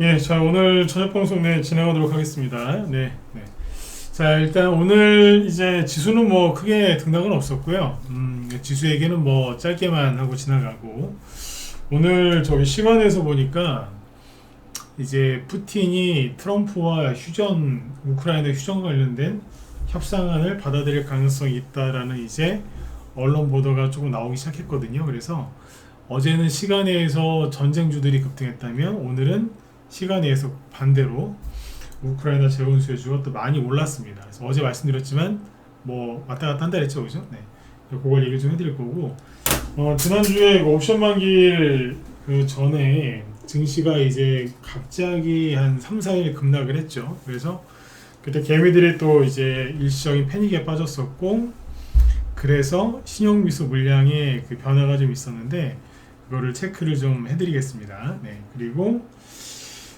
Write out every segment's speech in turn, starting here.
예, 자, 오늘 저녁 방송 진행하도록 하겠습니다. 자, 일단 오늘 이제 지수는 뭐 크게 등락은 없었고요. 지수 얘기는 뭐 짧게만 하고 지나가고, 오늘 저기 시간에서 보니까 이제 푸틴이 트럼프와 우크라이나 휴전 관련된 협상안을 받아들일 가능성이 있다라는 이제 언론 보도가 조금 나오기 시작했거든요. 그래서 어제는 시간에서 전쟁주들이 급등했다면 오늘은 시간에서 반대로 우크라이나 재원 수혜주가 또 많이 올랐습니다. 그래서 어제 말씀드렸지만 뭐 왔다 갔다 한다 했죠, 그죠? 네, 그걸 얘기 좀 해드릴 거고, 지난주에 그 옵션 만기일 그 전에 증시가 이제 갑자기 한 3, 4일 급락을 했죠. 그래서 그때 개미들이 또 이제 일시적인 패닉에 빠졌었고, 그래서 신용미수 물량에 그 변화가 좀 있었는데 그거를 체크를 좀 해드리겠습니다. 네, 그리고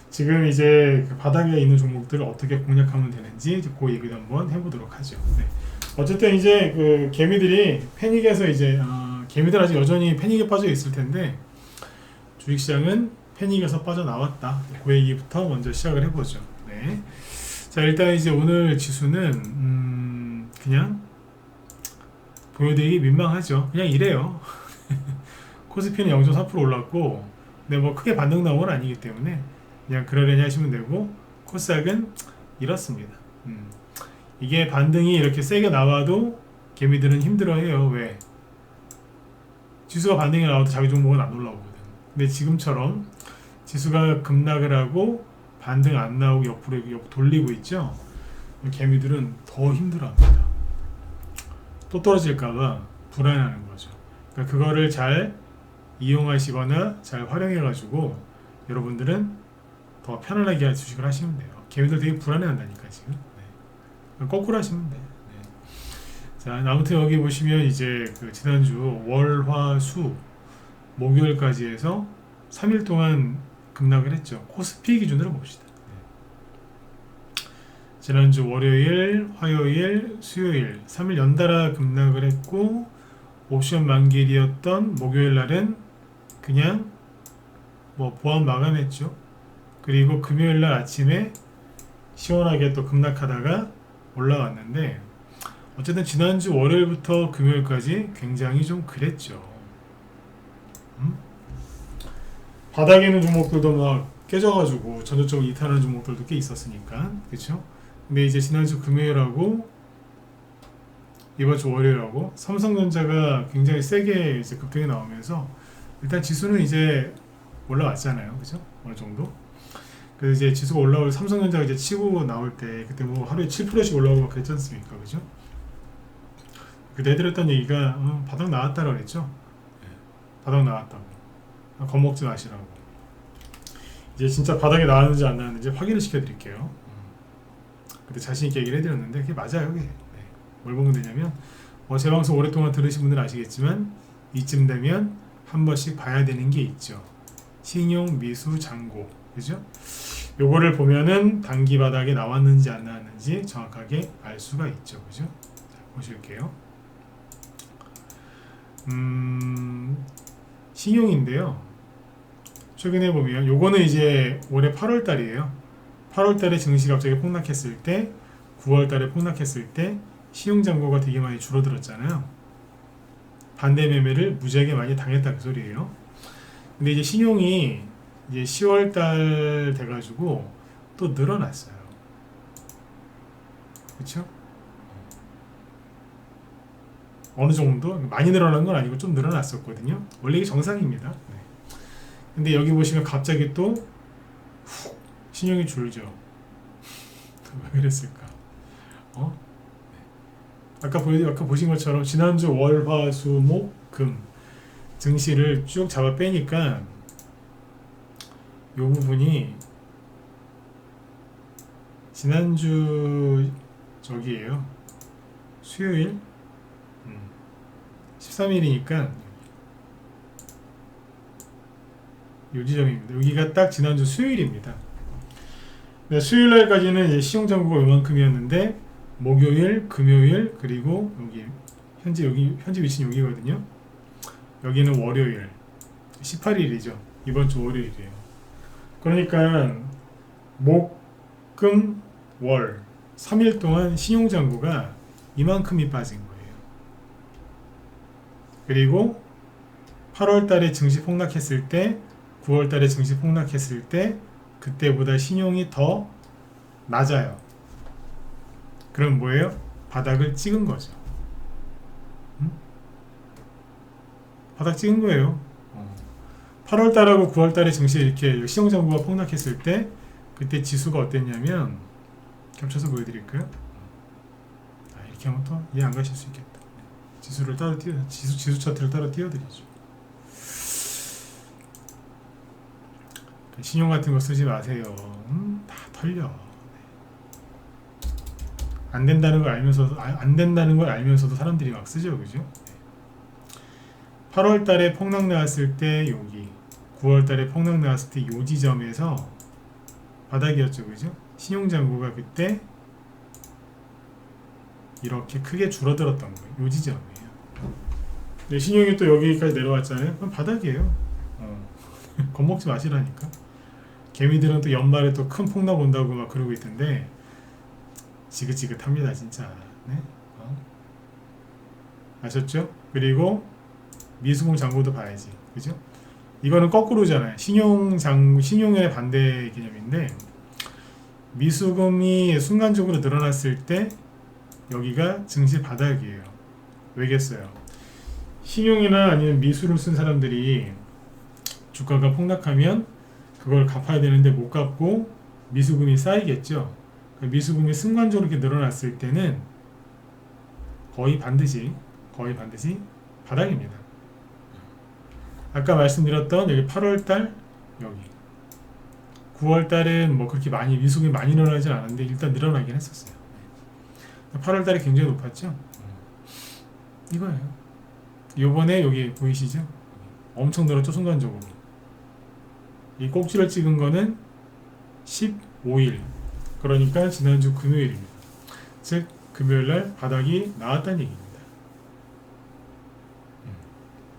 지금 이제 그 바닥에 있는 종목들을 어떻게 공략하면 되는지 이제 그 얘기도 한번 해보도록 하죠. 네. 어쨌든 이제 그 개미들이 패닉에서 이제 개미들 아직 여전히 패닉에 빠져 있을 텐데 주식시장은 패닉에서 빠져나왔다. 그 얘기부터 먼저 시작을 해보죠. 네. 자, 일단 이제 오늘 지수는 그냥 보여드리기 민망하죠. 그냥 이래요. 코스피는 0.4% 올랐고, 근데 뭐 크게 반등 나온 건 아니기 때문에 그냥 그러려니 하시면 되고, 코스닥은 이렇습니다. 이게 반등이 이렇게 세게 나와도 개미들은 힘들어해요. 왜? 지수가 반등이 나와도 자기 종목은 안 올라오거든. 근데 지금처럼 지수가 급락을 하고 반등 안 나오고 옆으로 돌리고 있죠. 개미들은 더 힘들어합니다. 또 떨어질까봐 불안해하는 거죠. 그러니까 그거를 잘 이용하시거나 잘 활용해가지고 여러분들은 더 편안하게 주식을 하시면 돼요. 개미들 되게 불안해한다니까 지금. 네. 거꾸로 하시면 돼요. 네. 자, 아무튼 여기 보시면 이제 그 지난주 월, 화, 수, 목요일까지 해서 3일 동안 급락을 했죠. 코스피 기준으로 봅시다. 네. 지난주 월요일, 화요일, 수요일 3일 연달아 급락을 했고, 옵션 만기일이었던 목요일 날은 그냥 뭐 보합 마감했죠. 그리고 금요일 날 아침에 시원하게 또 급락하다가 올라왔는데, 어쨌든 지난주 월요일부터 금요일까지 굉장히 좀 그랬죠. 바닥에 있는 종목들도 막 깨져가지고 전저점을 이탈하는 종목들도 꽤 있었으니까, 그렇죠? 근데 이제 지난주 금요일하고 이번 주 월요일하고 삼성전자가 굉장히 세게 이제 급등이 나오면서 일단 지수는 이제 올라왔잖아요, 그죠? 어느 정도. 그래서 이제 지수가 올라올 삼성전자가 이제 치고 나올 때 그때 뭐 하루에 7%씩 올라오고 막 그랬지 않습니까, 그죠? 그때 해드렸던 얘기가 바닥 나왔다라고 그랬죠. 네. 바닥 나왔다고. 겁먹지 마시라고. 이제 진짜 바닥에 나왔는지 안 나왔는지 확인을 시켜드릴게요. 그때 자신있게 얘기를 해드렸는데 그게 맞아요, 그게. 네. 뭘 보면 되냐면 제 방송 오랫동안 들으신 분들은 아시겠지만 이쯤 되면 한 번씩 봐야 되는 게 있죠. 신용, 미수, 잔고, 그죠? 요거를 보면은 단기 바닥에 나왔는지 안 나왔는지 정확하게 알 수가 있죠, 그죠? 자, 보실게요. 신용인데요. 최근에 보면 요거는 이제 올해 8월 달이에요. 8월 달에 증시 갑자기 폭락했을 때, 9월 달에 폭락했을 때 신용 잔고가 되게 많이 줄어들었잖아요. 반대 매매를 무지하게 많이 당했다 그 소리예요. 근데 이제 신용이 이제 10월 달 돼가지고 또 늘어났어요. 그렇죠? 어느 정도 많이 늘어난 건 아니고 좀 늘어났었거든요. 원래 이게 정상입니다. 네. 근데 여기 보시면 갑자기 또 훅 신용이 줄죠. 왜 그랬을까? 아까 보신 것처럼 지난주 월, 화, 수, 목, 금 증시를 쭉 잡아 빼니까 요 부분이 지난주 저기에요. 수요일 13일이니까 요 지점입니다. 여기가 딱 지난주 수요일입니다. 네, 수요일 날까지는 이제 시용 잔고가 요만큼이었는데 목요일, 금요일, 그리고 여기 현재 위치는 여기거든요. 여기는 월요일 18일이죠. 이번 주 월요일이에요. 그러니까 목, 금, 월 3일 동안 신용잔고가 이만큼이 빠진 거예요. 그리고 8월 달에 증시 폭락했을 때, 9월 달에 증시 폭락했을 때 그때보다 신용이 더 낮아요. 그럼 뭐예요? 바닥을 찍은 거죠. 바닥 찍은 거예요. 8월 달하고 9월 달에 증시 이렇게 신용잔고가 폭락했을 때 그때 지수가 어땠냐면, 겹쳐서 보여드릴까요? 이렇게 하면 또 이해 안 가실 수 있겠다. 지수를 따로 지수 차트를 따로 띄워드리죠. 신용 같은 거 쓰지 마세요. 다 털려. 안 된다는 걸 알면서도 사람들이 막 쓰죠, 그죠? 8월 달에 폭락 나왔을 때 여기, 9월 달에 폭락 나왔을 때 요 지점에서 바닥이었죠, 그죠? 신용잔고가 그때 이렇게 크게 줄어들었던 거예요. 요 지점이에요. 네, 신용이 또 여기까지 내려왔잖아요. 그럼 바닥이에요. 겁먹지 마시라니까. 개미들은 또 연말에 또 큰 폭락 온다고 막 그러고 있던데 지긋지긋합니다, 진짜. 네? 아셨죠? 그리고 미수금 잔고도 봐야지, 그죠? 이거는 거꾸로잖아요. 신용의 반대 개념인데, 미수금이 순간적으로 늘어났을 때 여기가 증시 바닥이에요. 왜겠어요? 신용이나 아니면 미수를 쓴 사람들이 주가가 폭락하면 그걸 갚아야 되는데 못 갚고 미수금이 쌓이겠죠. 미수금이 순간적으로 이렇게 늘어났을 때는 거의 반드시 바닥입니다. 아까 말씀드렸던 여기 8월달, 여기 9월달은 뭐 그렇게 많이 미수금이 많이 늘어나진 않았는데 일단 늘어나긴 했었어요. 8월달이 굉장히 높았죠. 이거예요. 요번에 여기 보이시죠? 엄청 늘었죠, 순간적으로. 이 꼭지를 찍은 거는 15일, 그러니까 지난주 금요일입니다. 즉 금요일날 바닥이 나왔다는 얘기입니다.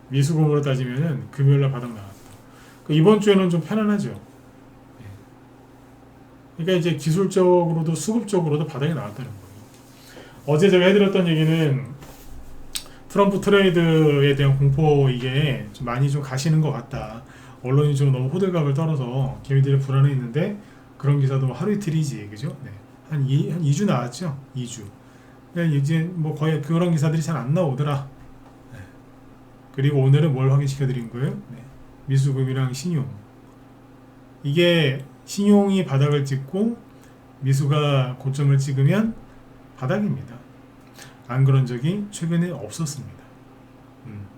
미수금으로 따지면은 금요일날 바닥 나왔다. 이번 주에는 좀 편안하죠. 그러니까 이제 기술적으로도 수급적으로도 바닥이 나왔다는 거예요. 어제 제가 해드렸던 얘기는 트럼프 트레이드에 대한 공포, 이게 좀 많이 좀 가시는 것 같다. 언론이 좀 너무 호들갑을 떨어서 개미들이 불안해했는데 그런 기사도 뭐 하루 이틀이지, 그죠? 네. 한 2주 나왔죠. 2주. 그러니까 이제 뭐 거의 그런 기사들이 잘 안 나오더라. 네. 그리고 오늘은 뭘 확인시켜 드린 거예요? 네. 미수금이랑 신용. 이게 신용이 바닥을 찍고 미수가 고점을 찍으면 바닥입니다. 안 그런 적이 최근에 없었습니다.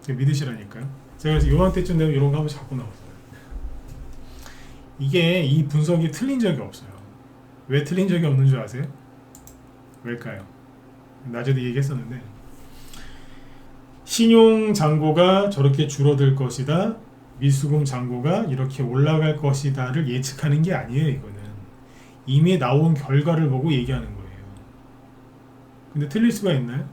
믿으시라니까요. 제가 그래서 요맘때쯤 되면 이런 거 한번 자꾸 나왔어요. 이게 이 분석이 틀린 적이 없어요. 왜 틀린 적이 없는 줄 아세요? 왜일까요? 낮에도 얘기했었는데, 신용 잔고가 저렇게 줄어들 것이다, 미수금 잔고가 이렇게 올라갈 것이다를 예측하는 게 아니에요. 이거는 이미 나온 결과를 보고 얘기하는 거예요. 근데 틀릴 수가 있나요?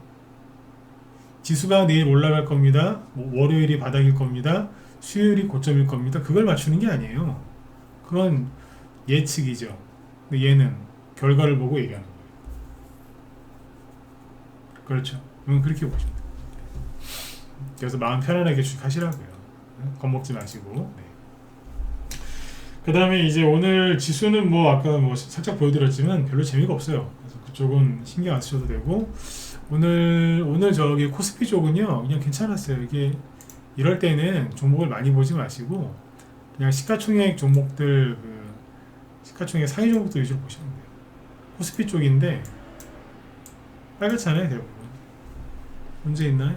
지수가 내일 올라갈 겁니다, 뭐 월요일이 바닥일 겁니다, 수요일이 고점일 겁니다, 그걸 맞추는 게 아니에요. 그건 예측이죠. 근데 얘는 결과를 보고 얘기하는 거예요. 그렇죠. 그렇게 보시면 돼요. 그래서 마음 편안하게 주식하시라고요. 겁먹지 마시고. 네. 그 다음에 이제 오늘 지수는 뭐 아까 뭐 살짝 보여드렸지만 별로 재미가 없어요. 그래서 그쪽은 신경 안 쓰셔도 되고, 오늘 저기 코스피 쪽은요 그냥 괜찮았어요. 이게 이럴 때는 종목을 많이 보지 마시고 그냥 시가총액 종목들, 시가총액 상위 종목들 위주로 보시면 돼요. 코스피 쪽인데 빨갛잖아요, 대부분. 문제 있나요?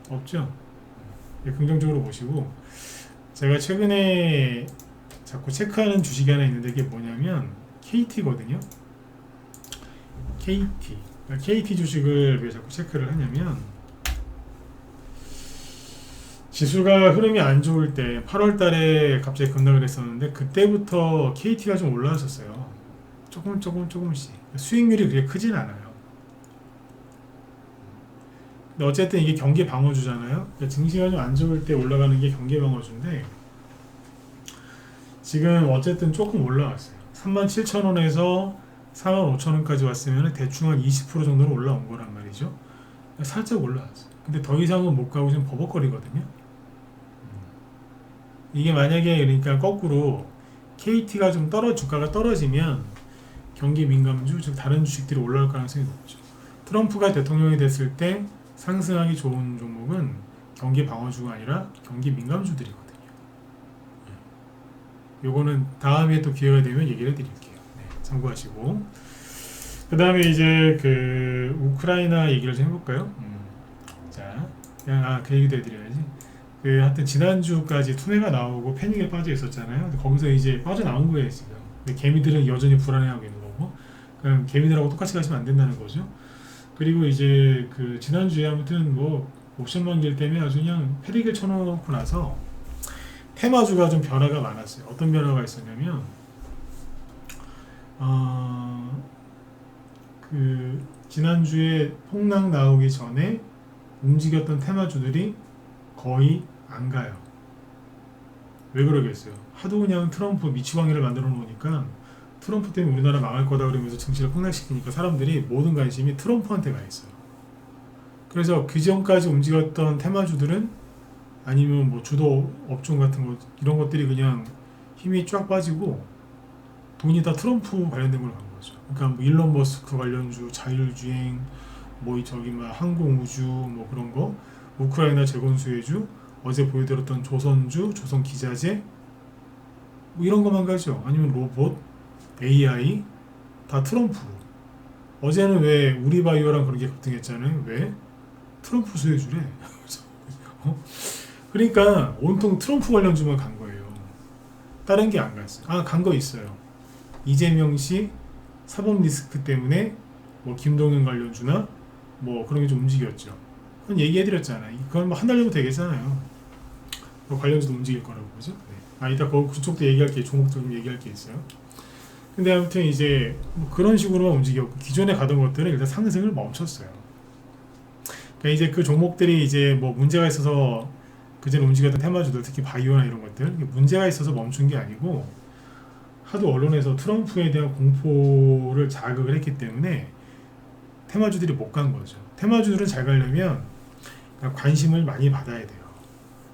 없죠. 긍정적으로 보시고, 제가 최근에 자꾸 체크하는 주식이 하나 있는데 이게 뭐냐면 KT거든요. KT 주식을 왜 자꾸 체크를 하냐면, 지수가 흐름이 안 좋을 때 8월 달에 갑자기 급락을 했었는데 그때부터 KT가 좀 올라왔었어요. 조금씩. 수익률이 그렇게 크진 않아요. 근데 어쨌든 이게 경기 방어주잖아요. 증시가 좀 안 좋을 때 올라가는 게 경기 방어주인데, 지금 어쨌든 조금 올라왔어요. 37,000원에서 45,000원까지 왔으면 대충 한 20% 정도는 올라온 거란 말이죠. 살짝 올라왔어요. 근데 더 이상은 못 가고 지금 버벅거리거든요. 이게 만약에 그러니까 거꾸로 KT가 좀 주가가 떨어지면 경기 민감주, 즉 다른 주식들이 올라올 가능성이 높죠. 트럼프가 대통령이 됐을 때 상승하기 좋은 종목은 경기 방어주가 아니라 경기 민감주들이거든요. 요거는 다음에 또 기회가 되면 얘기를 해드릴게요. 네, 참고하시고. 그 다음에 이제 그 우크라이나 얘기를 좀 해볼까요? 자, 그냥 그 얘기도 해드려야지. 그 하여튼 지난주까지 투매가 나오고 패닉에 빠져 있었잖아요. 거기서 이제 빠져나온 거예요 지금. 근데 개미들은 여전히 불안해하고 있는 거고, 그럼 개미들하고 똑같이 가시면 안 된다는 거죠. 그리고 이제 그 지난주에 아무튼 뭐 옵션 만길 때문에 아주 그냥 패닉을 쳐놓고 나서 테마주가 좀 변화가 많았어요. 어떤 변화가 있었냐면 그 지난주에 폭락 나오기 전에 움직였던 테마주들이 거의 안 가요. 왜 그러겠어요? 하도 그냥 트럼프 미치광이를 만들어 놓으니까 트럼프 때문에 우리나라 망할 거다 그러면서 증시를 폭락시키니까 사람들이 모든 관심이 트럼프한테 가 있어요. 그래서 그 전까지 움직였던 테마주들은 아니면 뭐 주도 업종 같은 거 이런 것들이 그냥 힘이 쫙 빠지고 돈이 다 트럼프 관련된 걸로 간 거죠. 그러니까 뭐 일론 머스크 관련주, 자율주행, 뭐 저기 막 항공우주 뭐 그런 거, 우크라이나 재건수혜주, 어제 보여드렸던 조선주, 조선기자재 뭐 이런 것만 가죠. 아니면 로봇, AI 다 트럼프. 어제는 왜 우리바이오랑 그런 게 급등했잖아요. 왜? 트럼프 수혜주래. 그러니까 온통 트럼프 관련주만 간 거예요. 다른 게 안 갔어요. 간 거 있어요. 이재명 씨 사법 리스크 때문에 뭐 김동연 관련주나 뭐 그런 게 좀 움직였죠. 그건 얘기해드렸잖아요. 그건 뭐 한 달 정도 되겠잖아요. 뭐 관련주도 움직일 거라고 그죠? 네. 이따 그쪽도 얘기할 게 종목도 좀 얘기할 게 있어요. 근데 아무튼 이제 뭐 그런 식으로만 움직였고 기존에 가던 것들은 일단 상승을 멈췄어요. 그러니까 이제 그 종목들이 이제 뭐 문제가 있어서 그전에 움직였던 테마주들 특히 바이오나 이런 것들 문제가 있어서 멈춘 게 아니고 하도 언론에서 트럼프에 대한 공포를 자극을 했기 때문에 테마주들이 못 간 거죠. 테마주들은 잘 가려면 관심을 많이 받아야 돼요.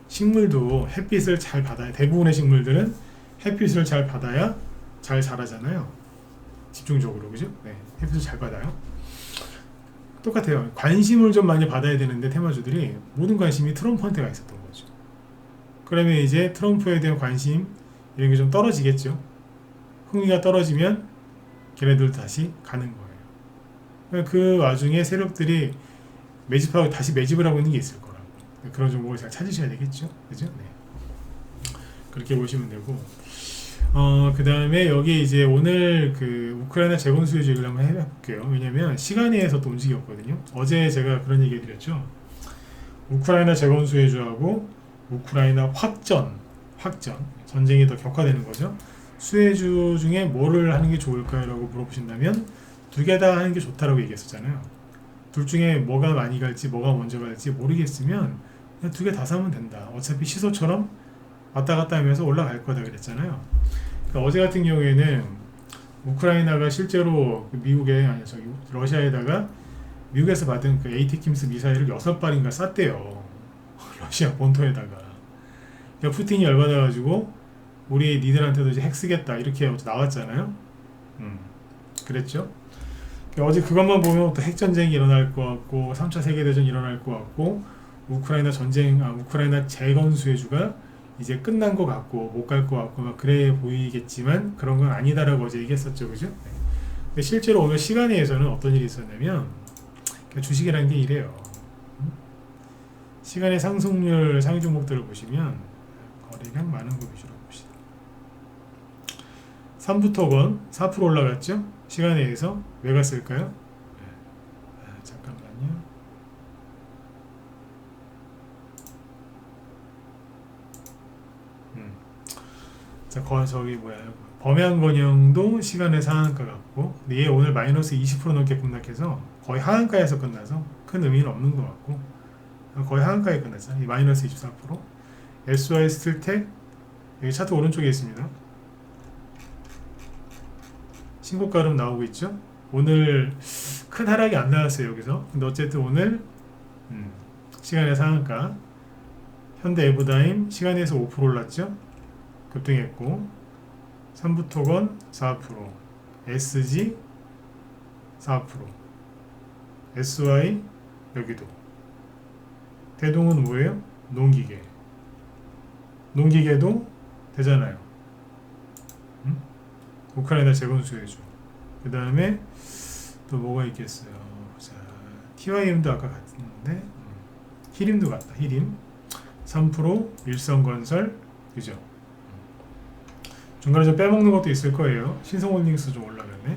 식물도 햇빛을 잘 받아야, 대부분의 식물들은 햇빛을 잘 받아야 잘 자라잖아요. 집중적으로, 그죠? 네, 햇빛을 잘 받아요. 똑같아요. 관심을 좀 많이 받아야 되는데 테마주들이 모든 관심이 트럼프한테 가 있었던 거죠. 그러면 이제 트럼프에 대한 관심 이런 게 좀 떨어지겠죠. 흥미가 떨어지면 걔네들 다시 가는 거예요. 그 와중에 세력들이 매집하고 다시 매집을 하고 있는 게 있을 거라고. 그런 종목을 잘 찾으셔야 되겠죠. 그죠? 네. 그렇게 보시면 되고. 그 다음에 여기 이제 오늘 그 우크라이나 재건수요 얘기를 한번 해볼게요. 왜냐면 시간에 의해서 또 움직였거든요. 어제 제가 그런 얘기 해드렸죠. 우크라이나 재건수혜주하고 우크라이나 확전 전쟁이 더 격화되는 거죠. 수혜주 중에 뭐를 하는 게 좋을까요? 라고 물어보신다면 두 개 다 하는 게 좋다라고 얘기했었잖아요. 둘 중에 뭐가 많이 갈지 뭐가 먼저 갈지 모르겠으면 그냥 두 개 다 사면 된다. 어차피 시소처럼 왔다 갔다 하면서 올라갈 거다 그랬잖아요. 그러니까 어제 같은 경우에는 우크라이나가 실제로 러시아에다가 미국에서 받은 그 에이티킴스 미사일을 6발인가 쐈대요. 러시아 본토에다가. 그러니까 푸틴이 열받아가지고 우리 니들한테도 이제 핵 쓰겠다 이렇게 나왔잖아요. 그랬죠. 그러니까 어제 그것만 보면 또 핵전쟁이 일어날 것 같고 3차 세계대전이 일어날 것 같고 우크라이나 재건수혜주가 이제 끝난 것 같고 못 갈 것 같고 막 그래 보이겠지만 그런 건 아니다라고 어제 얘기했었죠, 그죠? 네. 근데 실제로 오늘 시간에서는 어떤 일이 있었냐면 주식이라는 게 이래요. 시간의 상승률 상위 종목들을 보시면 거래량 많은 거 위주로 봅시다. 삼부토건 4% 올라갔죠? 시간에 의해서 왜 갔을까요? 네. 잠깐만요. 자, 저기 범양건영도 시간의 상한가 같고, 근데 얘 오늘 마이너스 20% 넘게 급락해서 거의 하한가에서 끝나서 큰 의미는 없는 것 같고, 거의 하한가에 끝났어요. 이 마이너스 24%. SY 스틸텍 여기 차트 오른쪽에 있습니다. 신고가로 나오고 있죠. 오늘 큰 하락이 안 나왔어요 여기서. 근데 어쨌든 오늘 시간의 상한가 현대 에버다임 시간에서 5% 올랐죠. 급등했고 삼부토건 4%, SG 4%, SY 여기도. 대동은 뭐예요? 농기계. 농기계도 되잖아요. 우크라이나 재건 수혜주. 그 다음에 또 뭐가 있겠어요? 자, TYM도 아까 갔는데 히림도 갔다. 히림 3%, 일성건설 그죠? 중간에 좀 빼먹는 것도 있을 거예요. 신성홀딩스 좀 올라갔네.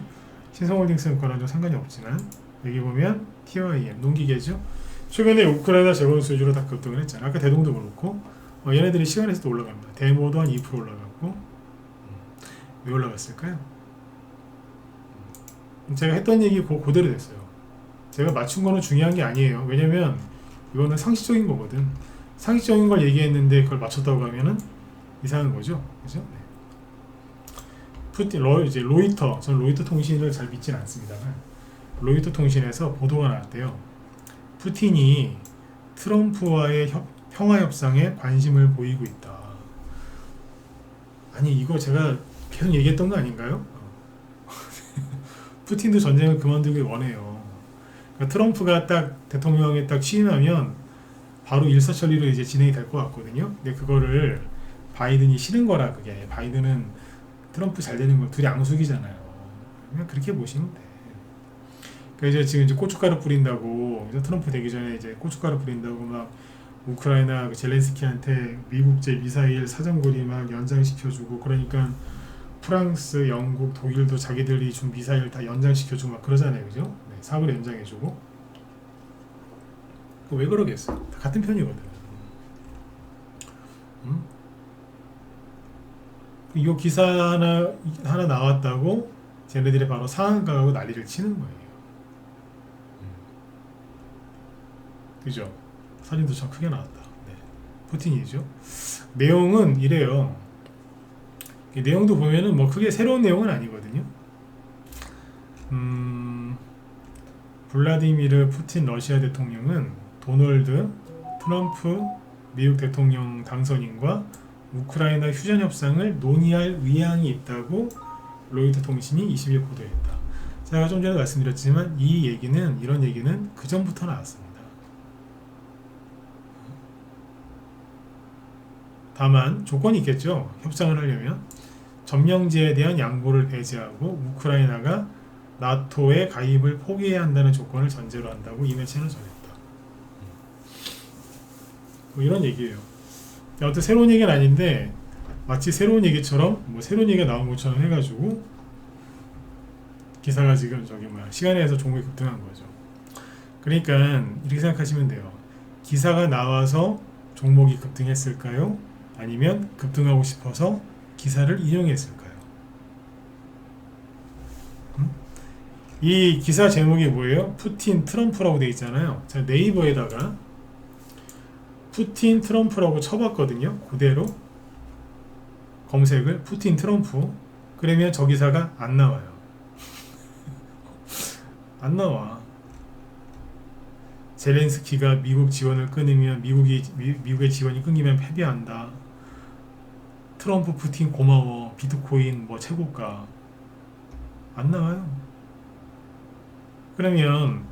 신성홀딩스는 거랑 좀 상관이 없지만 여기 보면 TYM 농기계죠. 최근에 우크라이나 재건 수주로 다 급등을 했잖아. 아까 대동도 그렇고 얘네들이 시간에서도 올라갑니다. 데모도 한 2% 올라갔고 왜 올라갔을까요? 제가 했던 얘기 그대로 됐어요. 제가 맞춘 거는 중요한 게 아니에요. 왜냐면 이거는 상식적인 거거든. 상식적인 걸 얘기했는데 그걸 맞췄다고 하면은 이상한 거죠. 그죠? 이제 로이터, 저는 로이터 통신을 잘 믿진 않습니다만 로이터 통신에서 보도가 나왔대요. 푸틴이 트럼프와의 평화 협상에 관심을 보이고 있다. 아니 이거 제가 계속 얘기했던 거 아닌가요? 푸틴도 전쟁을 그만두길 원해요. 그러니까 트럼프가 딱 대통령에 딱 취임하면 바로 일사천리로 이제 진행이 될 것 같거든요. 근데 그거를 바이든이 싫은 거라. 그게 바이든은 트럼프 잘 되는 거 둘이 앙숙이잖아요. 그냥 그렇게 보시면 돼. 그러니까 이제 지금 이제 고춧가루 뿌린다고 이제 트럼프 되기 전에 이제 고춧가루 뿌린다고 막 우크라이나 젤렌스키한테 미국제 미사일 사정거리 막 연장시켜주고 그러니까 프랑스, 영국, 독일도 자기들이 준 미사일 다 연장시켜주고 막 그러잖아요, 그죠? 네, 사거리 연장해주고. 왜 그러겠어? 다 같은 편이거든. 이거 기사 하나 나왔다고 쟤네들이 바로 상한가하고 난리를 치는 거예요. 그죠? 사진도 참 크게 나왔다. 네. 푸틴이죠. 내용은 이래요. 이 내용도 보면은 뭐 크게 새로운 내용은 아니거든요. 블라디미르 푸틴 러시아 대통령은 도널드 트럼프 미국 대통령 당선인과 우크라이나 휴전 협상을 논의할 의향이 있다고 로이터 통신이 20일 보도했다. 제가 좀 전에 말씀드렸지만 이런 얘기는 그 전부터 나왔습니다. 다만 조건이 있겠죠. 협상을 하려면 점령지에 대한 양보를 배제하고 우크라이나가 나토의 가입을 포기해야 한다는 조건을 전제로 한다고 이메체는 전했다. 뭐 이런 얘기예요. 어떤 새로운 얘기는 아닌데 마치 새로운 얘기처럼 뭐 새로운 얘기가 나온 것처럼 해가지고 기사가 지금 시간에 의해서 종목이 급등한 거죠. 그러니까 이렇게 생각하시면 돼요. 기사가 나와서 종목이 급등했을까요? 아니면 급등하고 싶어서 기사를 인용했을까요? 이 기사 제목이 뭐예요? 푸틴 트럼프라고 돼 있잖아요. 제가 네이버에다가 푸틴 트럼프라고 쳐봤거든요. 그대로 검색을 푸틴 트럼프. 그러면 저 기사가 안 나와요. 안 나와. 젤렌스키가 미국 지원을 끊으면 미국의 지원이 끊기면 패배한다. 트럼프 푸틴 고마워. 비트코인 뭐 최고가. 안 나와요. 그러면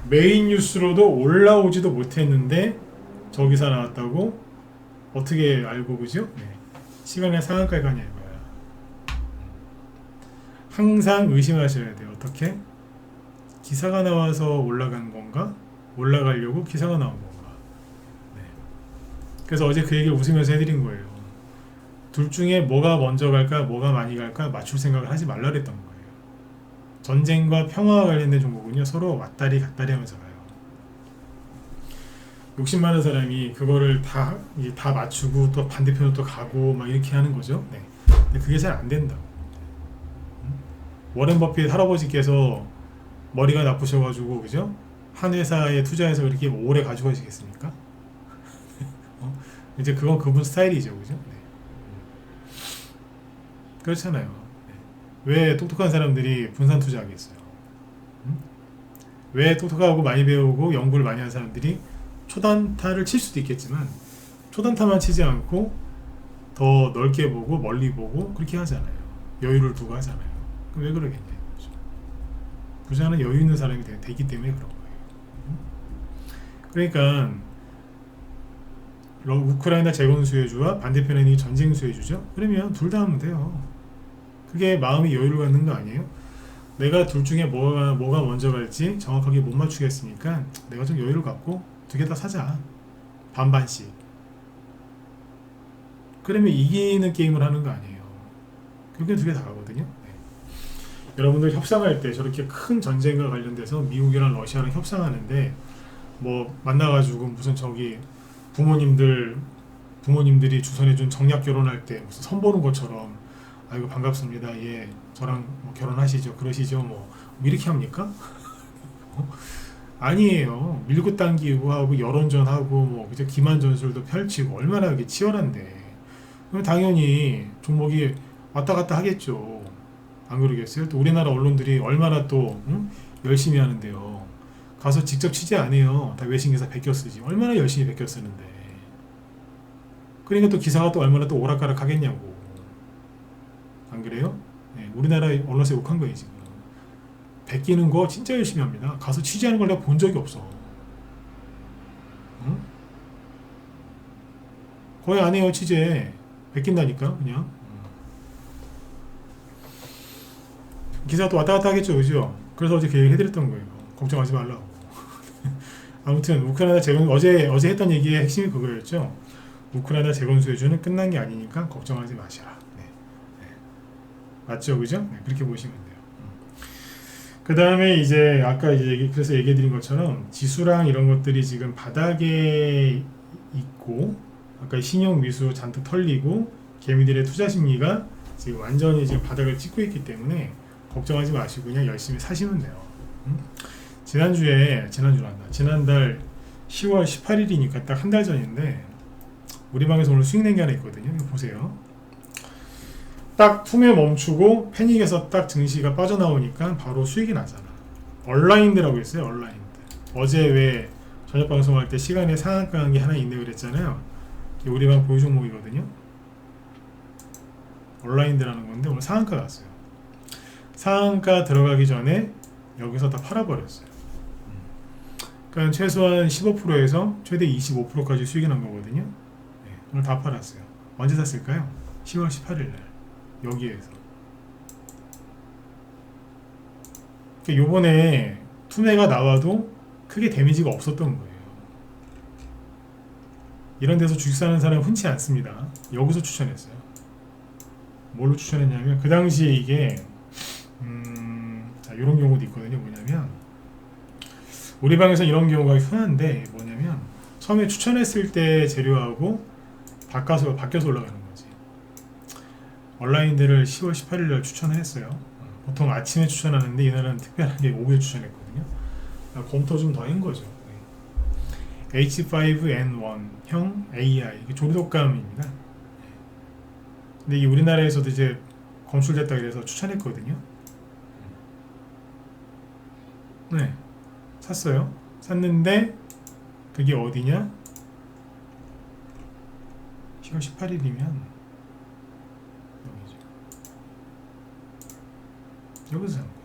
메인 뉴스로도 올라오지도 못했는데 저 기사 나왔다고 어떻게 알고 그죠? 네. 시간의 상한가에 가냐 이거야. 항상 의심하셔야 돼요. 어떻게? 기사가 나와서 올라간 건가? 올라가려고 기사가 나온 건가? 네. 그래서 어제 그 얘기를 웃으면서 해드린 거예요. 둘 중에 뭐가 먼저 갈까, 뭐가 많이 갈까 맞출 생각을 하지 말라 그랬던 거예요. 전쟁과 평화와 관련된 종목은요 서로 왔다리 갔다리 하면서 가요. 욕심 많은 사람이 그거를 다 맞추고 또 반대편으로 또 가고 막 이렇게 하는 거죠. 네. 근데 그게 잘 안 된다. 워렌 버핏 할아버지께서 머리가 나쁘셔가지고 그죠? 한 회사에 투자해서 이렇게 오래 가지고 가시겠습니까? 이제 그건 그분 스타일이죠, 그죠? 네. 그렇잖아요. 네. 왜 똑똑한 사람들이 분산 투자하겠어요? 음? 왜 똑똑하고 많이 배우고 연구를 많이 한 사람들이 초단타를 칠 수도 있겠지만 초단타만 치지 않고 더 넓게 보고 멀리 보고 그렇게 하잖아요. 여유를 두고 하잖아요. 그럼 왜 그러겠냐 이거죠. 부자는 여유 있는 사람이 되기 때문에 그런 거예요. 그러니까 우크라이나 재건 수혜주와 반대편에 있는 전쟁 수혜주죠. 그러면 둘 다 하면 돼요. 그게 마음이 여유를 갖는 거 아니에요? 내가 둘 중에 뭐가 먼저 갈지 정확하게 못 맞추겠으니까 내가 좀 여유를 갖고 두 개 다 사자. 반반씩. 그러면 이기는 게임을 하는 거 아니에요. 그게 두 개 다 가거든요. 네. 여러분들 협상할 때 저렇게 큰 전쟁과 관련돼서 미국이랑 러시아랑 협상하는데 뭐 만나가지고 무슨 저기 부모님들이 주선해준 정략 결혼할 때 무슨 선보는 것처럼 아이고 반갑습니다. 예, 저랑 뭐 결혼하시죠. 그러시죠. 뭐 이렇게 합니까? 아니에요. 밀고 당기고 하고 여론전하고 뭐 그저 기만 전술도 펼치고 얼마나 그게 치열한데. 그럼 당연히 종목이 왔다 갔다 하겠죠. 안 그러겠어요? 또 우리나라 언론들이 얼마나 또 열심히 하는데요. 가서 직접 취재 안 해요. 다 외신기사 베껴 쓰지. 얼마나 열심히 베껴 쓰는데. 그러니까 또 기사가 또 얼마나 또 오락가락 하겠냐고. 안 그래요? 네, 우리나라 언론사 욕한 거예요 지금. 베끼는 거 진짜 열심히 합니다. 가서 취재하는 걸 내가 본 적이 없어. 응? 거의 안 해요 취재. 베낀다니까 그냥. 기사가 또 왔다 갔다 하겠죠, 그죠? 그래서 어제 그 얘기 해드렸던 거예요. 걱정하지 말라고. 아무튼 우크라이나 재건 어제 했던 얘기의 핵심이 그거였죠. 우크라이나 재건 수혜주는 끝난 게 아니니까 걱정하지 마시라. 네. 네. 맞죠, 그죠? 네, 그렇게 보시면 돼요. 그 다음에 이제 아까 이제 그래서 얘기해드린 것처럼 지수랑 이런 것들이 지금 바닥에 있고 아까 신용 미수 잔뜩 털리고 개미들의 투자 심리가 지금 완전히 지금 바닥을 찍고 있기 때문에 걱정하지 마시고 그냥 열심히 사시면 돼요. 지난달 10월 18일이니까 딱 한 달 전인데 우리 방에서 오늘 수익 낸 게 하나 있거든요. 이거 보세요. 딱 툼에 멈추고 패닉에서 딱 증시가 빠져나오니까 바로 수익이 나잖아. 얼라인드라고 있어요. 얼라인드. 어제 왜 저녁 방송할 때 시간에 상한가 한 게 하나 있네 그랬잖아요. 이게 우리 방 보유 종목이거든요. 얼라인드라는 건데 오늘 상한가 갔어요. 상한가 들어가기 전에 여기서 다 팔아버렸어요. 그러니까 최소한 15%에서 최대 25%까지 수익이 난 거거든요. 네, 오늘 다 팔았어요. 언제 샀을까요? 10월 18일 날 여기에서. 그러니까 요번에 투매가 나와도 크게 데미지가 없었던 거예요. 이런 데서 주식 사는 사람 흔치 않습니다. 여기서 추천했어요. 뭘로 추천했냐면 그 당시에 이게 이런 경우도 있거든요. 뭐냐면 우리 방에서 이런 경우가 흔한데 뭐냐면 처음에 추천했을 때 재료하고 바꿔서 올라가는 거지. 온라인들을 10월 18일 날 추천을 했어요. 보통 아침에 추천하는데 이날은 특별하게 오후에 추천했거든요. 검토 좀 더 한 거죠. H5N1형 AI 조리독감입니다. 근데 이게 우리나라에서도 이제 검출됐다 그래서 추천했거든요. 네, 샀어요. 샀는데 그게 어디냐? 10월 18일이면 여기죠. 여기서 산 거예요.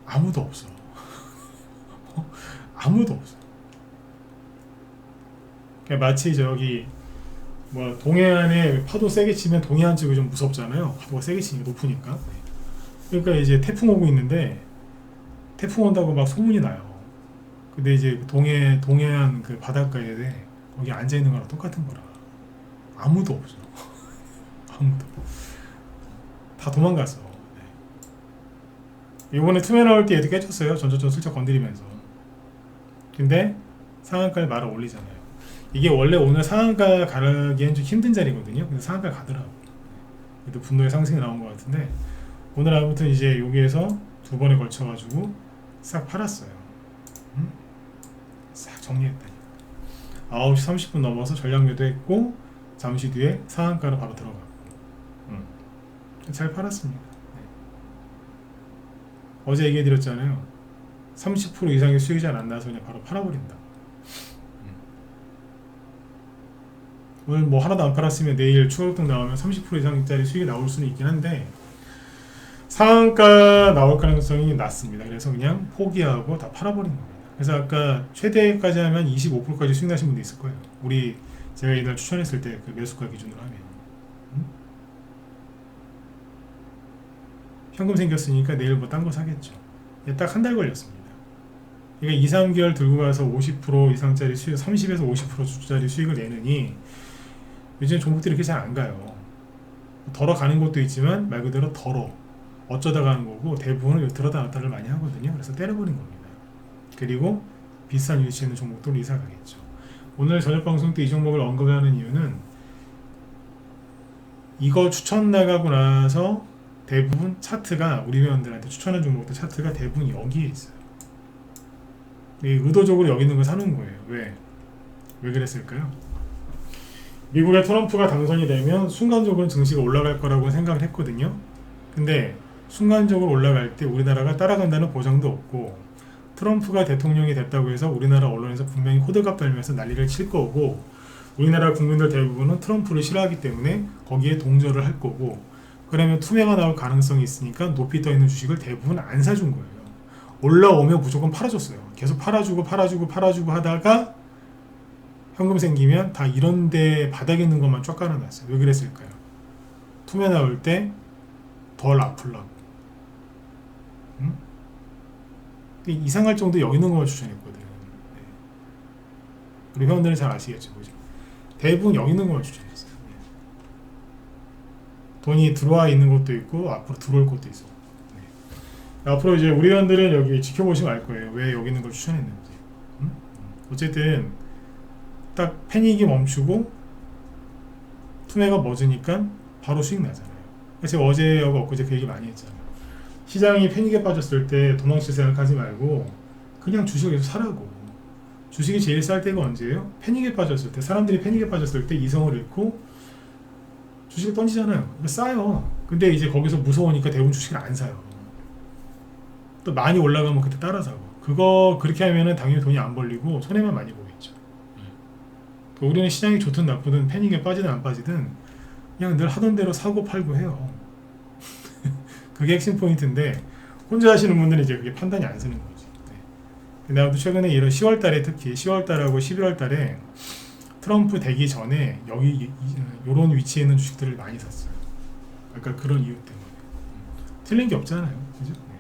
아무도 없어. 아무도 없어. 그러니까 마치 저기 뭐 동해안에 파도 세게 치면 동해안 쪽이 좀 무섭잖아요. 파도가 세게 치니까 높으니까. 그러니까 이제 태풍 오고 있는데 태풍 온다고 막 소문이 나요. 근데 이제 동해안 그 바닷가에 거기 앉아 있는 거랑 똑같은 거라. 아무도 없어. 아무도. 다 도망갔어. 네. 이번에 투매 나올 때 얘도 깨졌어요. 전저점 슬쩍 건드리면서. 근데 상한가를 말아 올리잖아요. 이게 원래 오늘 상한가 가기엔 좀 힘든 자리거든요. 근데 상한가 가더라고. 그래도 분노의 상승이 나온 것 같은데 오늘 아무튼 이제 여기에서 두 번에 걸쳐가지고 싹 팔았어요. 싹 정리했다니까. 9시 30분 넘어서 전략 매도했고 잠시 뒤에 상한가로 바로 들어갔고. 잘 팔았습니다. 네. 어제 얘기해 드렸잖아요. 30% 이상의 수익이 잘 안 나서 그냥 바로 팔아버린다. 오늘 뭐 하나도 안 팔았으면 내일 추가 급등 나오면 30% 이상짜리 수익이 나올 수는 있긴 한데 상한가 나올 가능성이 낮습니다. 그래서 그냥 포기하고 다 팔아버린 겁니다. 그래서 아까 최대까지 하면 25%까지 수익 나신 분도 있을 거예요. 제가 이날 추천했을 때 그 매수가 기준으로 하면 현금 생겼으니까 내일 뭐 딴 거 사겠죠. 딱 한 달 걸렸습니다. 그러니까 2, 3개월 들고 가서 50% 이상짜리 수익, 30에서 50%짜리 수익을 내느니 요즘 종목들이 이렇게 잘 안 가요. 덜어 가는 것도 있지만 말 그대로 덜어 어쩌다 가는 거고 대부분은 들어다 놨다를 많이 하거든요. 그래서 때려버린 겁니다. 그리고 비싼 위치에 있는 종목들로 이사 가겠죠. 오늘 저녁 방송 때 이 종목을 언급하는 이유는 이거 추천 나가고 나서 대부분 차트가 우리 회원들한테 추천한 종목들 차트가 대부분 여기에 있어요. 의도적으로 여기 있는 걸 사놓은 거예요. 왜 그랬을까요? 미국의 트럼프가 당선이 되면 순간적으로 증시가 올라갈 거라고 생각을 했거든요. 근데 순간적으로 올라갈 때 우리나라가 따라간다는 보장도 없고 트럼프가 대통령이 됐다고 해서 우리나라 언론에서 분명히 호들갑 떨면서 난리를 칠 거고 우리나라 국민들 대부분은 트럼프를 싫어하기 때문에 거기에 동조를 할 거고 그러면 투매가 나올 가능성이 있으니까 높이 떠 있는 주식을 대부분 안 사준 거예요. 올라오면 무조건 팔아줬어요. 계속 팔아주고 하다가 현금 생기면 다 이런데 바닥에 있는 것만 쫙 깔아놨어요. 왜 그랬을까요? 투매 나올 때 덜 아플라고. 이상할 정도 여기 있는 것만 추천했거든요. 네. 우리 회원들은 잘 아시겠죠, 그죠? 대부분 여기 있는 것만 추천했어요. 네. 돈이 들어와 있는 것도 있고 앞으로 들어올 것도 있어. 네. 앞으로 이제 우리 회원들은 여기 지켜보시면 알 거예요. 왜 여기 있는 걸 추천했는지. 어쨌든 딱 패닉이 멈추고 투매가 멎으니까 바로 수익 나잖아요. 그래서 제가 어제하고 엊그제 그 얘기 많이 했잖아요. 시장이 패닉에 빠졌을 때 도망칠 생각하지 말고 그냥 주식을 계속 사라고. 주식이 제일 쌀 때가 언제예요? 패닉에 빠졌을 때. 사람들이 패닉에 빠졌을 때 이성을 잃고 주식을 던지잖아요. 싸요. 근데 이제 거기서 무서우니까 대부분 주식을 안 사요. 또 많이 올라가면 그때 따라 사고. 그렇게 하면은 당연히 돈이 안 벌리고 손해만 많이 보겠죠. 우리는 시장이 좋든 나쁘든 패닉에 빠지든 안 빠지든 그냥 늘 하던 대로 사고 팔고 해요. 그게 핵심 포인트인데 혼자 하시는 분들은 이제 그게 판단이 안 서는 거지. 근데 아무튼 최근에 이런 10월달에 특히 10월달하고 11월달에 트럼프 되기 전에 여기 이런 위치에 있는 주식들을 많이 샀어요. 그러니까 그런 이유 때문에 틀린 게 없잖아요, 그죠? 네.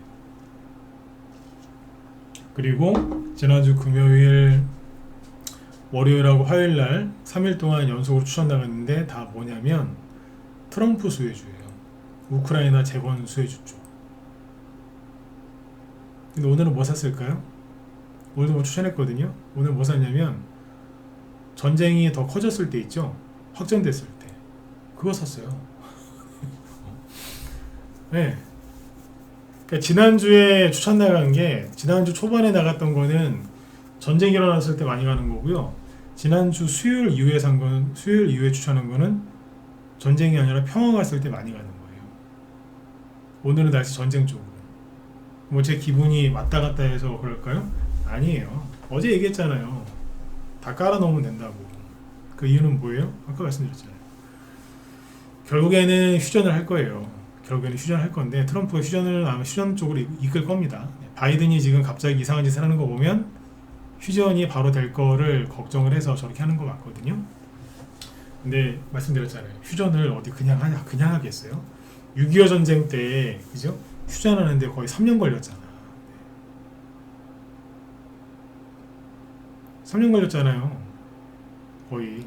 그리고 지난주 금요일, 월요일하고 화요일날 3일 동안 연속으로 추천 나갔는데 다 뭐냐면 트럼프 수혜주예요. 우크라이나 재건 수혜주 쪽. 근데 오늘은 뭐 샀을까요? 오늘도 뭐 추천했거든요. 오늘 뭐 샀냐면 전쟁이 더 커졌을 때 있죠. 확전됐을 때 그거 샀어요. 네. 그러니까 지난주에 추천 나간 게 지난주 초반에 나갔던 거는 전쟁이 일어났을 때 많이 가는 거고요. 지난주 수요일 이후에 산 건 수요일 이후에 추천한 거는 전쟁이 아니라 평화가 갔을 때 많이 가는 거예요. 오늘은 다시 전쟁 쪽으로. 뭐 제 기분이 왔다 갔다 해서 그럴까요? 아니에요. 어제 얘기했잖아요. 다 깔아놓으면 된다고. 그 이유는 뭐예요? 아까 말씀드렸잖아요. 결국에는 휴전을 할 거예요. 결국에는 휴전을 할 건데 트럼프가 휴전을 아마 휴전 쪽으로 이끌 겁니다. 바이든이 지금 갑자기 이상한 짓을 하는 거 보면 휴전이 바로 될 거를 걱정을 해서 저렇게 하는 거 맞거든요. 근데 말씀드렸잖아요. 휴전을 어디 그냥 하겠어요? 6.25 전쟁 때 그죠? 휴전하는데 거의 3년 걸렸잖아. 3년 걸렸잖아요. 거의.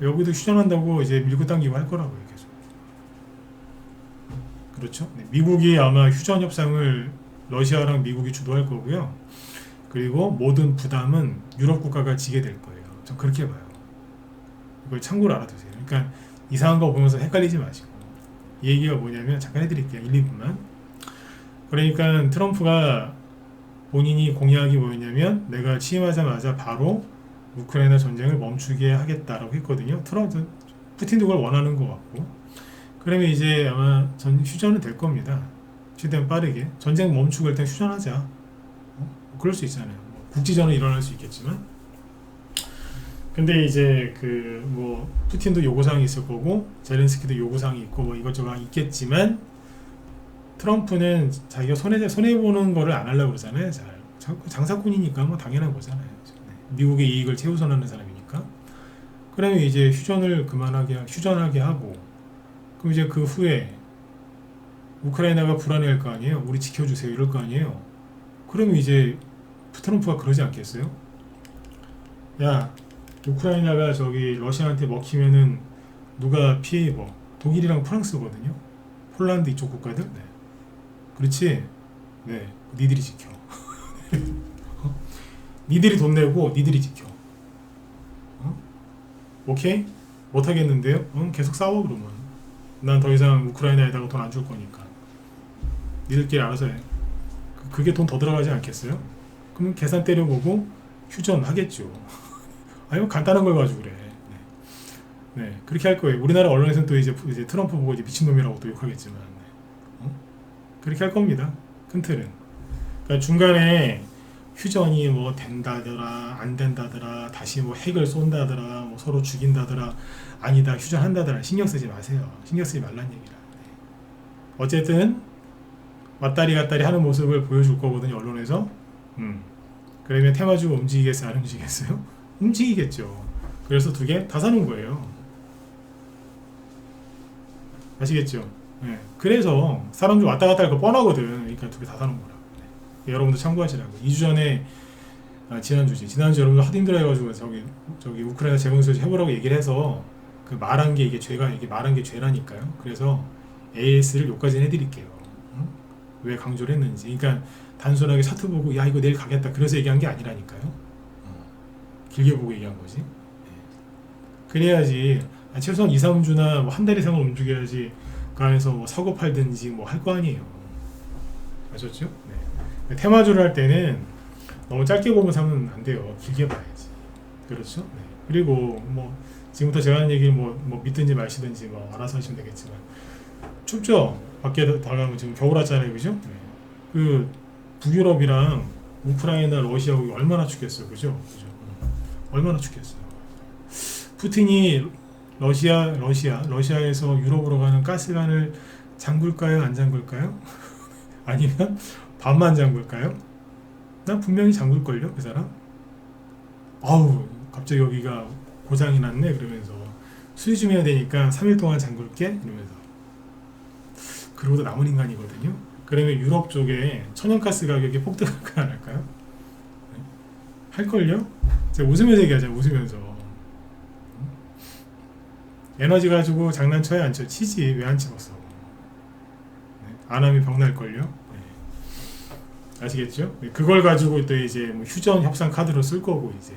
여기도 휴전한다고 이제 밀고 당기고 할 거라고요. 계속. 그렇죠? 네, 미국이 아마 휴전 협상을 러시아랑 미국이 주도할 거고요. 그리고 모든 부담은 유럽 국가가 지게 될 거예요. 전 그렇게 봐요. 이걸 참고로 알아두세요. 그러니까 이상한 거 보면서 헷갈리지 마시고. 이 얘기가 뭐냐면 잠깐 해드릴게요. 1, 2분만. 그러니까 트럼프가 본인이 공약이 뭐였냐면 내가 취임하자마자 바로 우크라이나 전쟁을 멈추게 하겠다라고 했거든요. 푸틴도 그걸 원하는 것 같고. 그러면 이제 아마 휴전은 될 겁니다. 최대한 빠르게 전쟁 멈추고 일단 휴전하자. 그럴 수 있잖아요. 국지전은 일어날 수 있겠지만. 근데 이제 그 뭐 푸틴도 요구사항이 있을 거고 제렌스키도 요구사항이 있고 뭐 이것저것 있겠지만 트럼프는 자기가 손해 보는 거를 안 하려고 그러잖아요. 장사꾼이니까 뭐 당연한 거잖아요. 미국의 이익을 최우선하는 사람이니까. 그러면 이제 휴전하게 하고 그럼 이제 그 후에 우크라이나가 불안해할 거 아니에요. 우리 지켜주세요 이럴 거 아니에요. 그러면 이제 트럼프가 그러지 않겠어요? 야, 우크라이나가 저기 러시아한테 먹히면은 누가 피해 입어? 독일이랑 프랑스거든요. 폴란드 이쪽 국가들. 네. 그렇지. 네, 니들이 지켜. 니들이 돈 내고 니들이 지켜. 오케이? 못 하겠는데요? 계속 싸워 그러면. 난 더 이상 우크라이나에다가 돈 안 줄 거니까. 니들끼리 알아서 해. 그게 돈 더 들어가지 않겠어요? 그러면 계산 때려보고 휴전하겠죠. 아니면 간단한 걸 가지고 그래. 네, 그렇게 할 거예요. 우리나라 언론에서는 또 이제 트럼프 보고 이제 미친놈이라고 또 욕하겠지만, 그렇게 할 겁니다. 큰 틀은. 그러니까 중간에 휴전이 뭐 된다더라, 안 된다더라, 다시 뭐 핵을 쏜다더라, 뭐 서로 죽인다더라, 아니다, 휴전한다더라, 신경 쓰지 마세요. 신경 쓰지 말란 얘기라. 네. 어쨌든 왔다리 갔다리 하는 모습을 보여줄 거거든요, 언론에서. 그러면 테마주가 움직이겠어요, 안 움직이겠어요? 움직이겠죠. 그래서 두 개 다 사는 거예요. 아시겠죠? 네. 그래서 사람들 왔다 갔다 할 거 뻔하거든. 그러니까 두 개 다 사는 거라. 네. 여러분도 참고하시라고. 2주 전에 지난주 여러분들 하도 힘들어 해가지고 저기 우크라이나 재건설 해보라고 얘기를 해서 그 말한 게 이게 말한 게 죄라니까요. 그래서 AS를 여기까지는 해드릴게요. 왜 강조를 했는지. 그러니까 단순하게 차트 보고 야 이거 내일 가겠다 그래서 얘기한 게 아니라니까요. 길게 보고 얘기한 거지. 네. 그래야지 최소한 2, 3주나 뭐 한 달 이상을 움직여야지 그 안에서 뭐 사고 팔든지 뭐 할 거 아니에요. 아셨죠? 네. 테마주를 할 때는 너무 짧게 보면 사면 안 돼요. 길게 봐야지. 그렇죠? 네. 그리고 뭐 지금부터 제가 하는 얘기 뭐 믿든지 마시든지 뭐 알아서 하시면 되겠지만 춥죠? 밖에 나가면 지금 겨울 왔잖아요. 그죠? 네. 그 북유럽이랑 우크라이나, 러시아 얼마나 춥겠어요. 그죠? 얼마나 춥겠어요. 푸틴이 러시아에서 유럽으로 가는 가스관을 잠글까요? 안 잠글까요? 아니면 반만 잠글까요? 난 분명히 잠글걸요? 그 사람? 아우 갑자기 여기가 고장이 났네 그러면서 수리 좀 해야 되니까 3일 동안 잠글게 이러면서 그러고도 남은 인간이거든요. 그러면 유럽 쪽에 천연가스 가격이 폭등할까요? 안 할까요? 네? 할걸요? 제가 웃으면서 얘기하잖아요. 웃으면서 에너지 가지고 장난쳐야 안 쳐? 치지 왜 안 찍었어? 네? 안 하면 병 날걸요? 네. 아시겠죠? 네. 그걸 가지고 또 이제 뭐 휴전 협상 카드로 쓸 거고 이제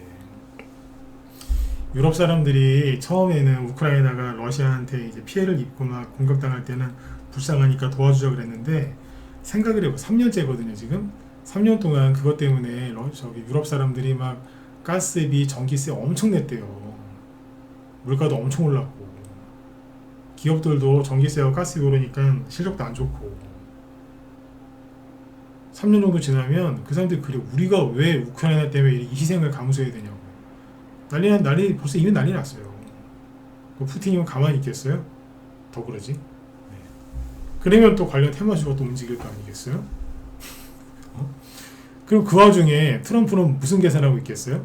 유럽 사람들이 처음에는 우크라이나가 러시아한테 이제 피해를 입고 막 공격당할 때는 불쌍하니까 도와주자 그랬는데 생각을 해봐. 3년째거든요 지금. 3년 동안 그것 때문에 유럽 사람들이 막 가스비, 전기세 엄청 냈대요. 물가도 엄청 올랐고 기업들도 전기세와 가스 오르니까 실적도 안 좋고 3년 정도 지나면 그 사람들이 그래 우리가 왜 우크라이나 때문에 이 희생을 감수해야 되냐고 난리 벌써 이미 난리 났어요. 그 푸틴이면 가만히 있겠어요? 더 그러지. 네. 그러면 또 관련 테마주가 또 움직일 거 아니겠어요? 그럼 그 와중에 트럼프는 무슨 계산하고 있겠어요?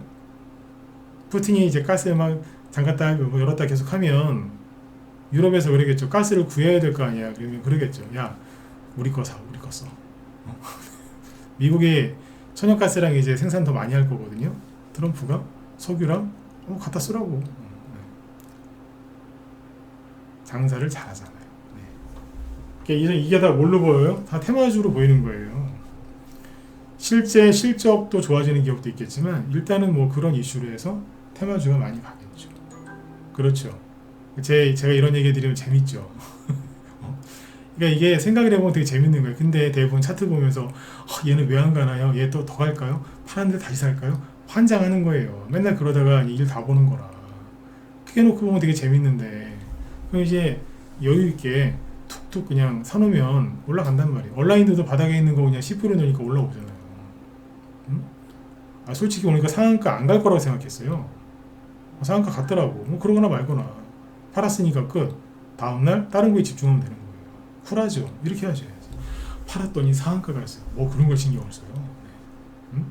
푸틴이 이제 가스에 막 잠갔다 뭐 열었다 계속 하면 유럽에서 그러겠죠. 가스를 구해야 될 거 아니야. 그러면 그러겠죠. 야 우리 거 사, 우리 거 써. 미국이 천연가스랑 이제 생산 더 많이 할 거거든요. 트럼프가 석유랑 갖다 쓰라고. 장사를 잘하잖아요. 네. 이게 다 뭘로 보여요? 다 테마주로 보이는 거예요. 실제 실적도 좋아지는 기업도 있겠지만 일단은 뭐 그런 이슈로 해서 테마주가 많이 가겠죠. 그렇죠. 제가 이런 얘기 드리면 재밌죠. 그러니까 이게 생각을 해보면 되게 재밌는 거예요. 근데 대부분 차트 보면서 얘는 왜 안 가나요? 얘 또 더 갈까요? 파란데 다시 살까요? 환장하는 거예요. 맨날 그러다가 일 다 보는 거라. 크게 놓고 보면 되게 재밌는데 그럼 이제 여유 있게 툭툭 그냥 사놓으면 올라간단 말이에요. 온라인들도 바닥에 있는 거 그냥 C-뿌려 놓으니까 올라오잖아요. 응? 아, 솔직히 오니까 상한가 안 갈 거라고 생각했어요. 상한가 갔더라고. 뭐 그러거나 말거나 팔았으니까 끝. 다음날 다른 거에 집중하면 되는 거예요. 쿨하죠. 이렇게 하셔야지. 팔았더니 상한가가 있어요. 뭐 그런 걸 신경을 써요. 응?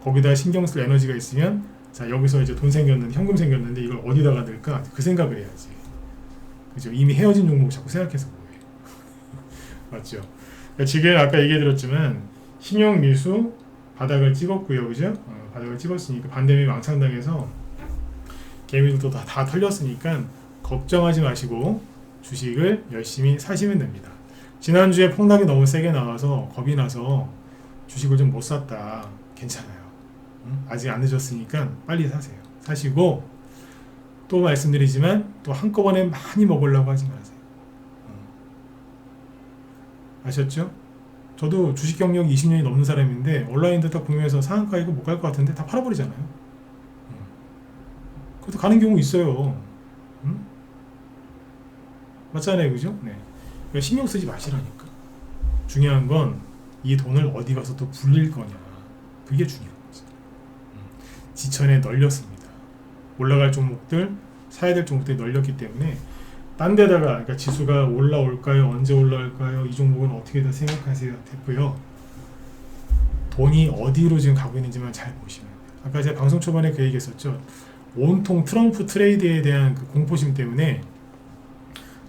거기다 신경 쓸 에너지가 있으면 자, 여기서 이제 돈 생겼는데, 현금 생겼는데 이걸 어디다가 넣을까? 그 생각을 해야지. 그죠? 이미 헤어진 종목 자꾸 생각해서 뭐해. 맞죠? 그러니까 지금 아까 얘기해드렸지만 신용 미수 바닥을 찍었고요. 그죠? 바닥을 찍었으니까 반대미 망창당해서 개미들도 다 털렸으니까 걱정하지 마시고 주식을 열심히 사시면 됩니다. 지난주에 폭락이 너무 세게 나와서 겁이 나서 주식을 좀 못 샀다. 괜찮아요. 아직 안 늦었으니까 빨리 사세요. 사시고 또 말씀드리지만 또 한꺼번에 많이 먹으려고 하지 마세요. 아셨죠? 저도 주식 경력이 20년이 넘는 사람인데 온라인도 딱 보면서 상한가 이거 못 갈 것 같은데 다 팔아버리잖아요. 그것도 가는 경우 있어요. 맞잖아요, 그죠? 네. 그러니까 신경 쓰지 마시라니까. 중요한 건 이 돈을 어디 가서 또 불릴 거냐. 그게 중요한 거죠. 지천에 널렸습니다. 올라갈 종목들, 사야 될 종목들이 널렸기 때문에 딴 데다가 그러니까 지수가 올라올까요? 언제 올라올까요? 이 종목은 어떻게 생각하세요? 됐고요. 돈이 어디로 지금 가고 있는지만 잘 보시면 돼요. 아까 제가 방송 초반에 그 얘기했었죠. 온통 트럼프 트레이드에 대한 그 공포심 때문에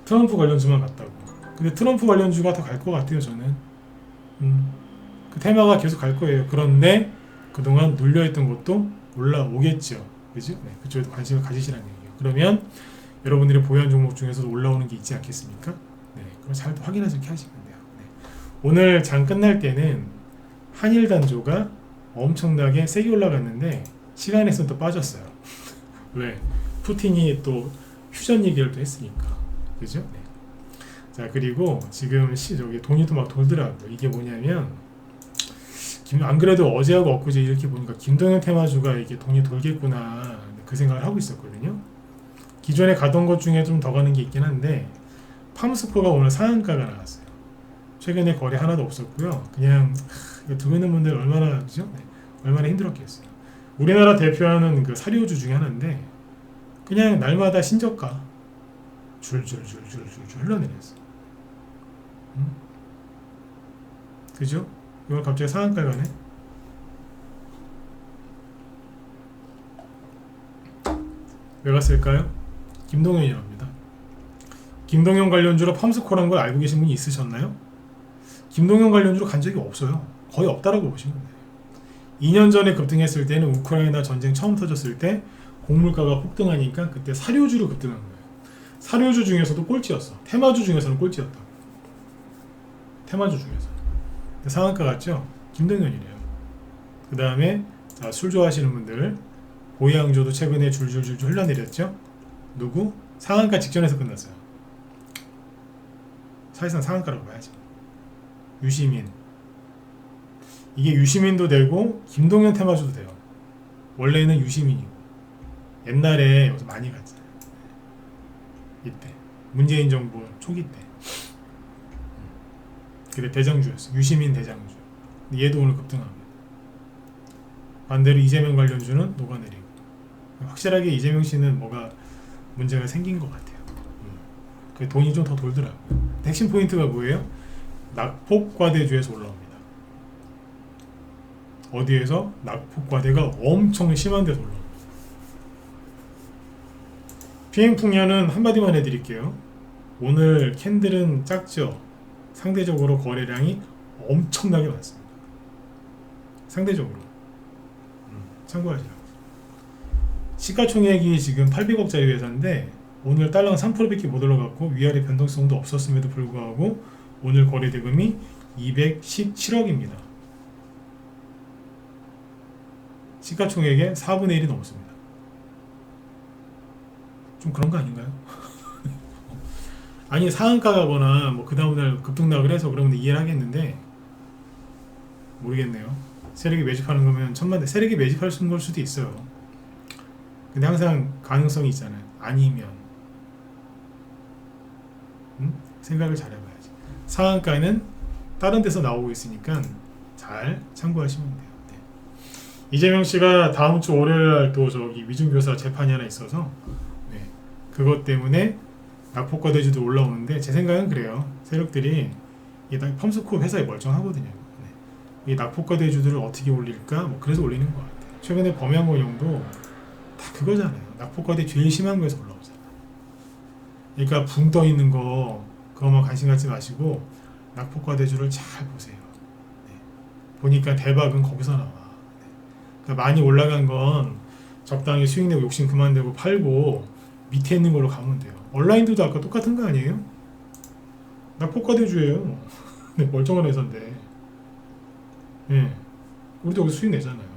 트럼프 관련주만 갔다고. 근데 트럼프 관련주가 더 갈 것 같아요, 저는. 그 테마가 계속 갈 거예요. 그런데 그동안 눌려있던 것도 올라오겠죠. 그죠? 네, 그쪽에도 관심을 가지시라는 얘기예요. 그러면 여러분들이 보유한 종목 중에서도 올라오는 게 있지 않겠습니까? 네, 그걸 잘 확인해서 이렇게 하시면 돼요. 네. 오늘 장 끝날 때는 한일 단조가 엄청나게 세게 올라갔는데 시간에서는 또 빠졌어요. 왜? 푸틴이 또 휴전 얘기를 또 했으니까. 그죠? 네. 자, 그리고 지금 저기 돈이 또 막 돌더라고요. 이게 뭐냐면 안 그래도 어제하고 엊그제 이렇게 보니까 김동현 테마주가 이게 돈이 돌겠구나 그 생각을 하고 있었거든요. 기존에 가던 것 중에 좀 더 가는 게 있긴 한데 팜스코가 오늘 상한가가 나왔어요. 최근에 거래 하나도 없었고요. 그냥 이거 두고 있는 분들 얼마나 그죠? 네. 얼마나 힘들었겠어요. 우리나라 대표하는 그 사료주 중에 하나인데 그냥 날마다 신저가 줄줄줄줄줄 흘러내렸어요. 그죠? 이걸 갑자기 상한가 가네. 왜 갔을까요? 김동현이랍니다. 김동현 관련주로 팜스코라는 걸 알고 계신 분이 있으셨나요? 김동현 관련주로 간 적이 없어요. 거의 없다라고 보시면 돼요. 2년 전에 급등했을 때는 우크라이나 전쟁 처음 터졌을 때 곡물가가 폭등하니까 그때 사료주로 급등한 거예요. 사료주 중에서도 꼴찌였어. 테마주 중에서는 꼴찌였다. 테마주 중에서. 상한가 같죠? 김동현이래요. 그 다음에 술 좋아하시는 분들 고양조도 최근에 줄줄줄줄 흘러내렸죠? 누구? 상한가 직전에서 끝났어요. 사실상 상한가라고 봐야지. 유시민. 이게 유시민도 되고 김동현 테마주도 돼요. 원래는 유시민이고 옛날에 여기서 많이 갔잖아요. 이때 문재인 정부 초기 때 그때 대장주였어. 유시민 대장주. 얘도 오늘 급등합니다. 반대로 이재명 관련주는 녹아내리고 확실하게 이재명 씨는 뭐가 문제가 생긴 것 같아요. 그 돈이 좀 더 돌더라고요. 핵심 포인트가 뭐예요? 낙폭과대주에서 올라옵니다. 어디에서? 낙폭과대가 엄청 심한 데서 올라옵니다. 비행풍야는 한마디만 해드릴게요. 오늘 캔들은 작죠? 상대적으로 거래량이 엄청나게 많습니다. 상대적으로. 참고하시라고. 시가총액이 지금 800억짜리 회사인데 오늘 달러가 3%밖에 못 올라갔고 위아래 변동성도 없었음에도 불구하고 오늘 거래 대금이 217억입니다. 시가총액의 4분의 1이 넘습니다. 좀 그런 거 아닌가요? 아니 상한가 가거나 뭐 그 다음날 급등락을 해서 그러면 이해를 하겠는데 모르겠네요. 세력이 매집하는 거면 천만대 세력이 매집할 수 있는 걸 수도 있어요. 근데 항상 가능성이 있잖아요. 아니면 생각을 잘 해봐야지. 상한가는 다른 데서 나오고 있으니까 잘 참고하시면 돼요. 네. 이재명 씨가 다음 주 월요일 날 또 저기 위중교사 재판이 하나 있어서 네. 그것 때문에 낙폭과 대주도 올라오는데 제 생각은 그래요. 세력들이 이 펌스코 회사에 멀쩡하거든요. 네. 이 낙폭과 대주들을 어떻게 올릴까? 뭐 그래서 올리는 것 같아요. 최근에 범양건영도 다 그거잖아요. 낙폭과대 제일 심한 거에서 올라오잖아. 그러니까 붕 떠 있는 거 그거만 관심 갖지 마시고 낙폭과대주를 잘 보세요. 네. 보니까 대박은 거기서 나와. 네. 그러니까 많이 올라간 건 적당히 수익 내고 욕심 그만 내고 팔고 밑에 있는 걸로 가면 돼요. 온라인들도 아까 똑같은 거 아니에요? 낙폭과대주예요. 네, 멀쩡한 회사인데. 네. 우리도 여기서 수익 내잖아요.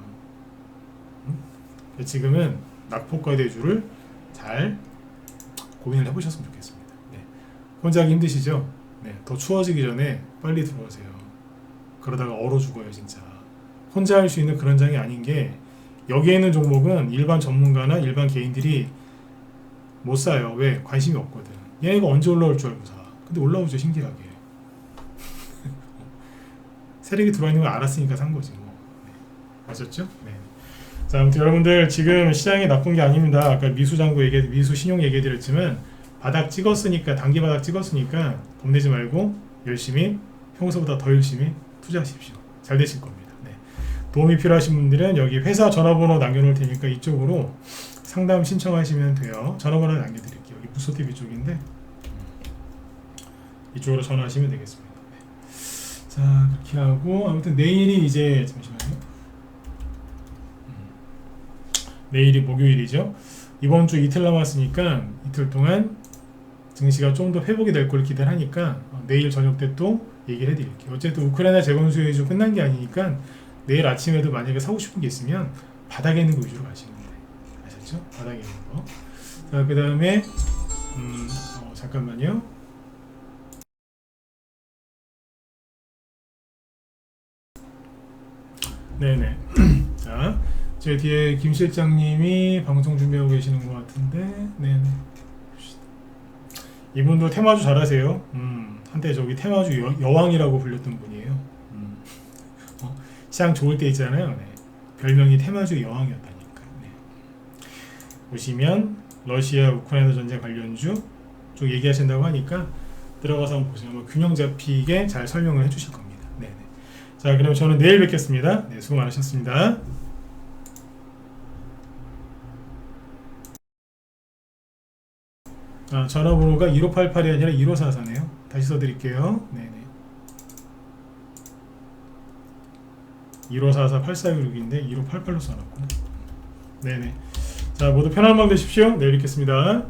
지금은 낙폭과대주를 잘 고민을 해보셨으면 좋겠습니다. 네. 혼자 하기 힘드시죠? 네. 더 추워지기 전에 빨리 들어오세요. 그러다가 얼어 죽어요 진짜. 혼자 할 수 있는 그런 장이 아닌 게 여기에 있는 종목은 일반 전문가나 일반 개인들이 못 사요. 왜? 관심이 없거든. 얘가 언제 올라올 줄 알고 사. 근데 올라오죠 신기하게. 세력이 들어와 있는 걸 알았으니까 산 거지 뭐. 네. 아셨죠? 네. 자, 아무튼 여러분들 지금 시장이 나쁜 게 아닙니다. 아까 미수 잔고 미수 신용 얘기 드렸지만 바닥 찍었으니까 단기 바닥 찍었으니까 겁내지 말고 열심히 평소보다 더 열심히 투자하십시오. 잘 되실 겁니다. 네. 도움이 필요하신 분들은 여기 회사 전화번호 남겨놓을 테니까 이쪽으로 상담 신청하시면 돼요. 전화번호 남겨드릴게요. 여기 부소TV 쪽인데 이쪽으로 전화하시면 되겠습니다. 네. 자, 그렇게 하고 아무튼 내일이 이제 잠시만요. 내일이 목요일이죠. 이번 주 이틀 남았으니까 이틀 동안 증시가 좀 더 회복이 될 걸 기대하니까 내일 저녁 때 또 얘기를 해드릴게요. 어쨌든 우크라이나 재건 수요 끝난 게 아니니까 내일 아침에도 만약에 사고 싶은 게 있으면 바닥에 있는 거 위주로 가시면 돼요. 아셨죠? 바닥에 있는 거. 자, 그 다음에 잠깐만요. 네네. 자. 제 뒤에 김 실장님이 방송 준비하고 계시는 것 같은데, 네네. 이분도 테마주 잘하세요. 한때 저기 테마주 여왕이라고 불렸던 분이에요. 시장 좋을 때 있잖아요. 네. 별명이 테마주 여왕이었다니까. 네. 보시면 러시아 우크라이나 전쟁 관련주 쪽 얘기하신다고 하니까 들어가서 한번 보세요. 뭐 균형 잡히게 잘 설명을 해주실 겁니다. 네네. 자, 그럼 저는 내일 뵙겠습니다. 네, 수고 많으셨습니다. 전화번호가 1588이 아니라 1544네요. 다시 써드릴게요. 네네. 1544-8466인데 1588로 써놨구나. 네네. 자, 모두 편안한 밤 되십시오. 내일 뵙겠습니다.